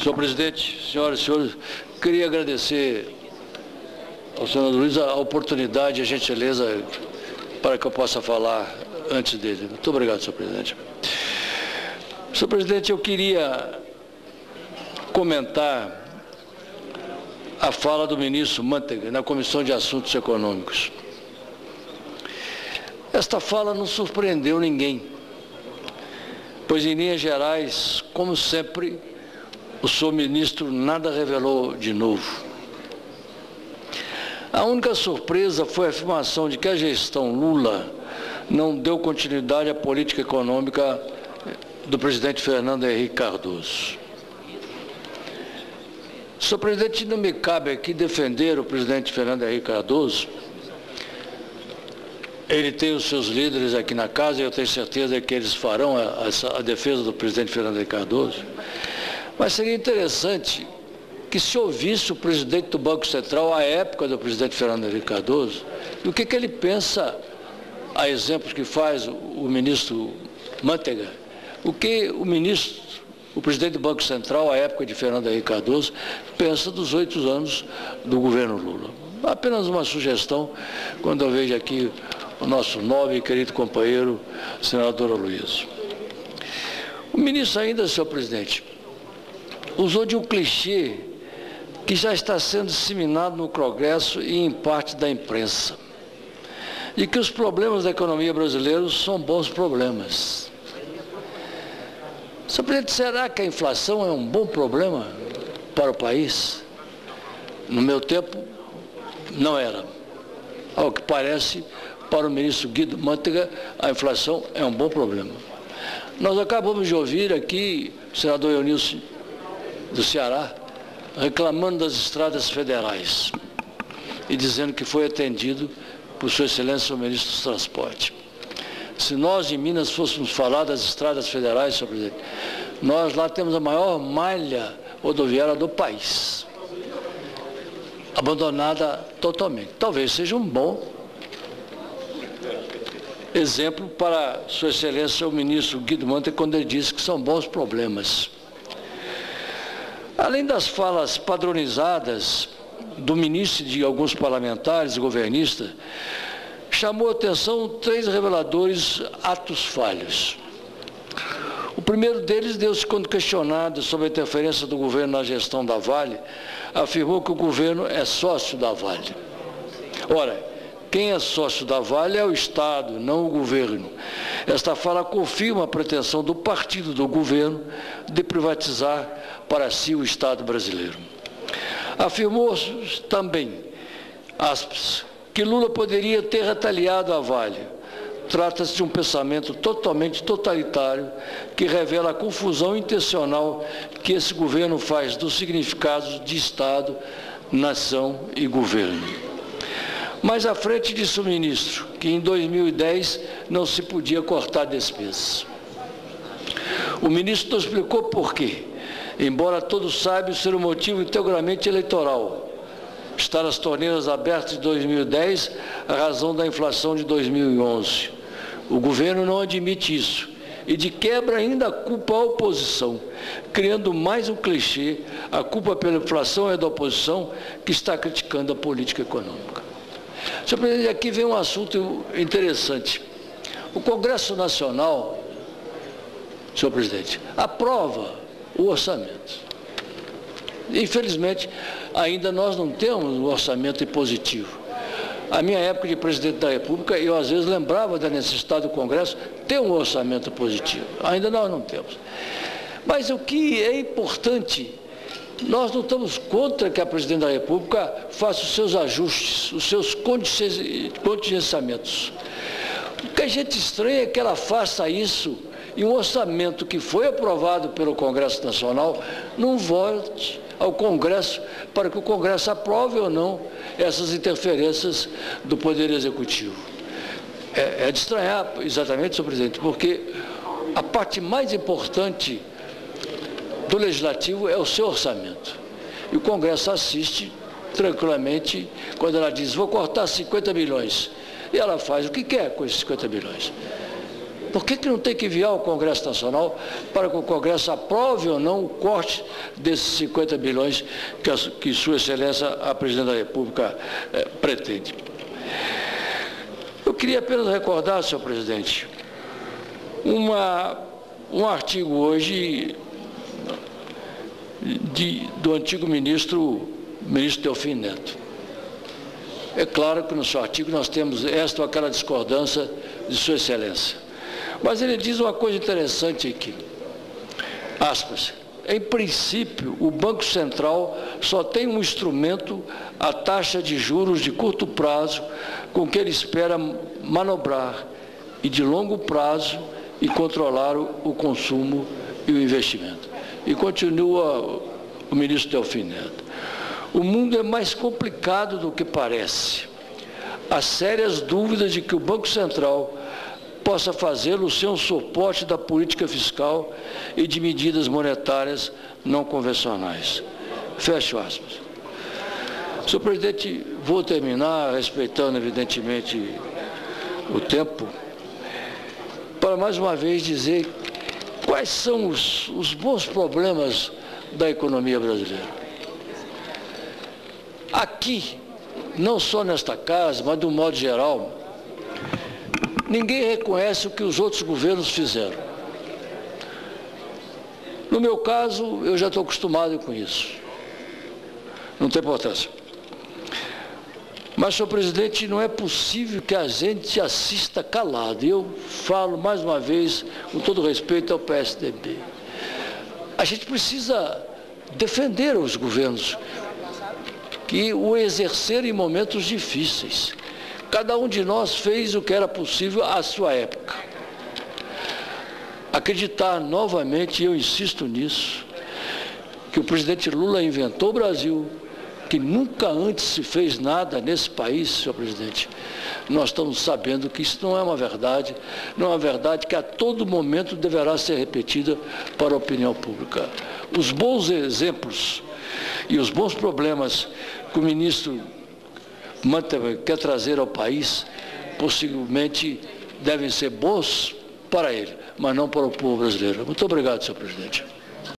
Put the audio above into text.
Senhor presidente, senhoras e senhores, queria agradecer ao senador Luiz a oportunidade e a gentileza para que eu possa falar antes dele. Muito obrigado, senhor presidente. Senhor presidente, eu queria comentar a fala do ministro Mantega na Comissão de Assuntos Econômicos. Esta fala não surpreendeu ninguém, pois, em linhas gerais, como sempre, o senhor ministro nada revelou de novo. A única surpresa foi a afirmação de que a gestão Lula não deu continuidade à política econômica do presidente Fernando Henrique Cardoso. Senhor presidente, não me cabe aqui defender o presidente Fernando Henrique Cardoso. Ele tem os seus líderes aqui na casa e eu tenho certeza que eles farão a defesa do presidente Fernando Henrique Cardoso. Mas seria interessante que se ouvisse o presidente do Banco Central, à época do presidente Fernando Henrique Cardoso, do que ele pensa, a exemplos que faz o ministro Mantega, o que o presidente do Banco Central, à época de Fernando Henrique Cardoso, pensa dos 8 anos do governo Lula. Apenas uma sugestão, quando eu vejo aqui o nosso nobre e querido companheiro, senador Aloysio. O ministro ainda, senhor presidente, usou de um clichê que já está sendo disseminado no Congresso e em parte da imprensa, de que os problemas da economia brasileira são bons problemas. Senhor presidente, será que a inflação é um bom problema para o país? No meu tempo, não era. Ao que parece, para o ministro Guido Mantega, a inflação é um bom problema. Nós acabamos de ouvir aqui o senador Eunilson do Ceará reclamando das estradas federais e dizendo que foi atendido por Sua Excelência o ministro do Transporte. Se nós em Minas fôssemos falar das estradas federais, senhor presidente, nós lá temos a maior malha rodoviária do país, abandonada totalmente. Talvez seja um bom exemplo para Sua Excelência o ministro Guido Mantega, quando ele disse que são bons problemas. Além das falas padronizadas do ministro e de alguns parlamentares e governistas, chamou a atenção 3 reveladores atos falhos. O primeiro deles deu-se quando questionado sobre a interferência do governo na gestão da Vale, afirmou que o governo é sócio da Vale. Ora, quem é sócio da Vale é o Estado, não o governo. Esta fala confirma a pretensão do partido do governo de privatizar para si o Estado brasileiro. Afirmou também, aspas, que Lula poderia ter retaliado a Vale. Trata-se de um pensamento totalmente totalitário que revela a confusão intencional que esse governo faz dos significados de Estado, nação e governo. Mais à frente disse o ministro que em 2010 não se podia cortar despesas. O ministro não explicou por quê, embora todos saibam ser um motivo integralmente eleitoral. Estar as torneiras abertas de 2010 a razão da inflação de 2011. O governo não admite isso e de quebra ainda culpa a oposição, criando mais um clichê, a culpa pela inflação é da oposição que está criticando a política econômica. Senhor presidente, aqui vem um assunto interessante. O Congresso Nacional, senhor presidente, aprova o orçamento. Infelizmente, ainda nós não temos um orçamento impositivo. A minha época de presidente da República, eu às vezes lembrava da necessidade do Congresso ter um orçamento positivo. Ainda nós não temos. Mas o que é importante, nós não estamos contra que a presidente da República faça os seus ajustes, os seus contingenciamentos. O que a gente estranha é que ela faça isso e um orçamento que foi aprovado pelo Congresso Nacional não volte ao Congresso para que o Congresso aprove ou não essas interferências do Poder Executivo. É de estranhar, exatamente, senhor presidente, porque a parte mais importante do Legislativo é o seu orçamento. E o Congresso assiste tranquilamente quando ela diz, vou cortar 50 bilhões. E ela faz o que quer com esses 50 bilhões. Por que não tem que enviar ao Congresso Nacional para que o Congresso aprove ou não o corte desses 50 bilhões que Sua Excelência, a Presidente da República, pretende? Eu queria apenas recordar, senhor presidente, um artigo hoje do antigo ministro Delfim Neto. É claro que no seu artigo nós temos esta ou aquela discordância de Sua Excelência. Mas ele diz uma coisa interessante aqui, aspas, em princípio, o Banco Central só tem um instrumento, a taxa de juros de curto prazo, com que ele espera manobrar, e de longo prazo, e controlar o consumo e o investimento. E continua o ministro Delfim Neto. O mundo é mais complicado do que parece. Há sérias dúvidas de que o Banco Central possa fazê-lo sem o suporte da política fiscal e de medidas monetárias não convencionais. Fecho aspas. Senhor presidente, vou terminar, respeitando evidentemente o tempo, para mais uma vez dizer quais são os bons problemas da economia brasileira. Aqui, não só nesta casa, mas de um modo geral, ninguém reconhece o que os outros governos fizeram. No meu caso, eu já estou acostumado com isso. Não tem importância. Mas, senhor presidente, não é possível que a gente assista calado. Eu falo mais uma vez, com todo respeito ao PSDB. A gente precisa defender os governos que o exerceram em momentos difíceis. Cada um de nós fez o que era possível à sua época. Acreditar novamente, e eu insisto nisso, que o presidente Lula inventou o Brasil, que nunca antes se fez nada nesse país, senhor presidente. Nós estamos sabendo que isso não é uma verdade, não é uma verdade que a todo momento deverá ser repetida para a opinião pública. Os bons exemplos e os bons problemas que o ministro quer trazer ao país, possivelmente devem ser bons para ele, mas não para o povo brasileiro. Muito obrigado, senhor presidente.